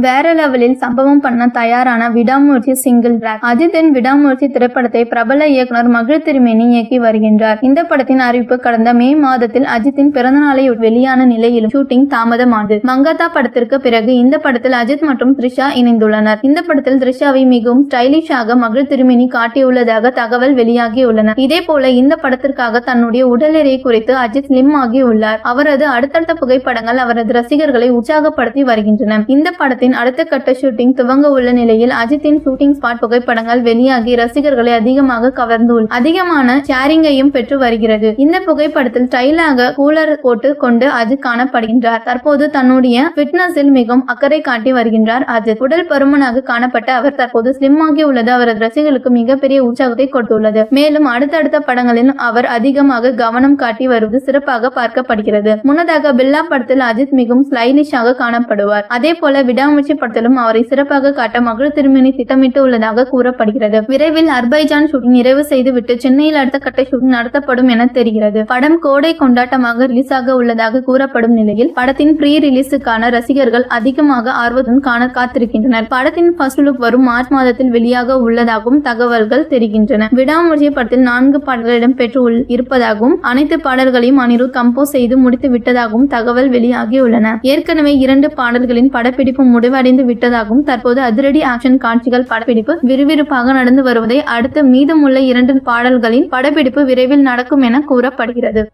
வேற லெவலில் சம்பவம் பண்ண தயாரான விடாமுயற்சி சிங்கிள் டிராக். அஜித்தின் விடாமுயற்சி திரைப்படத்தை பிரபல இயக்குனர் மகிழ் திருமேனி இயக்கி வருகின்றார். இந்த படத்தின் அறிவிப்பு கடந்த மே மாதத்தில் அஜித்தின் பிறந்த நாளை வெளியான நிலையிலும் ஷூட்டிங் தாமதமானது. மங்காத்தா படத்திற்கு பிறகு இந்த படத்தில் அஜித் மற்றும் த்ரிஷா இணைந்துள்ளனர். இந்த படத்தில் த்ரிஷாவை மிகவும் ஸ்டைலிஷாக மகிழ் திருமேனி காட்டியுள்ளதாக தகவல் வெளியாகியுள்ளன. இதே போல இந்த படத்திற்காக தன்னுடைய உடல் எடை குறித்து அஜித் ஸ்லிம் ஆகியுள்ளார். அவரது அடுத்தடுத்த புகைப்படங்கள் அவரது ரசிகர்களை உற்சாகப்படுத்தி வருகின்றன. இந்த படத்தின் அடுத்த கட்ட ஷூட்டிங் துவங்க உள்ள நிலையில் அஜித்தின் ஷூட்டிங் ஸ்பாட் புகைப்படங்கள் வெளியாகி ரசிகர்களை அதிகமாக கவர்ந்து அதிகமான ஷேரிங்கையும் பெற்று வருகிறது. இந்த புகைப்படத்தில் ஸ்டைலாக கூலர் போட்டு கொண்டு அஜித் காணப்படுகின்றார். தற்போது தன்னுடைய ஃபிட்னஸில் மிகவும் அக்கறை காட்டி வருகின்றார் அஜித். உடல் பருமனாக காணப்பட்ட அவர் தற்போது ஸ்லிம் ஆகி உள்ளது அவரது ரசிகர்களுக்கு மிகப்பெரிய உற்சாகத்தை கொடுத்துள்ளது. மேலும் அடுத்தடுத்த படங்களில் அவர் அதிகமாக கவனம் காட்டி வருவது சிறப்பாக பார்க்கப்படுகிறது. முன்னதாக பில்லா படத்தில் அஜித் மிகவும் ஸ்டைலிஷாக காணப்படுவார். அதே போல விடாமுயற்சி படத்திலும் அவரை சிறப்பாக காட்ட மகிழ் திருமேனி திட்டமிட்டு உள்ளதாக கூறப்படுகிறது. விரைவில் அர்பைஜான் ஷூட்டிங் நிறைவு செய்துவிட்டு சென்னையில் அடுத்த கட்ட ஷூட்டிங் நடத்தப்படும் என தெரிகிறது. படம் கோடை கொண்டாட்டமாக ரிலீஸ் ஆக உள்ளதாக கூறப்படும் நிலையில் படத்தின் ப்ரீ ரிலீஸுக்கான ரசிகர்கள் அதிகமாக ஆர்வத்துடன் காண காத்திருக்கின்றனர். படத்தின் ஃபர்ஸ்ட் லுக் வரும் மார்ச் மாதத்தில் வெளியாக உள்ளதாகவும் தகவல்கள் தெரிகின்றன. விடாமுயற்சி படத்தில் 4 பாடல்கள் இடம்பெற்று இருப்பதாகவும் அனைத்து பாடல்களையும் அனிருத் கம்போஸ் செய்து முடித்து விட்டதாகவும் தகவல் வெளியாகியுள்ளன. ஏற்கனவே 2 பாடல்களின் படப்பிடிப்பு முடிவடைந்து விட்டதாகவும் தற்போது அதிரடி ஆக்ஷன் காட்சிகள் படப்பிடிப்பு விறுவிறுப்பாக நடந்து வருவதை அடுத்து மீதமுள்ள 2 பாடல்களின் படப்பிடிப்பு விரைவில் நடக்கும் என கூறப்படுகிறது.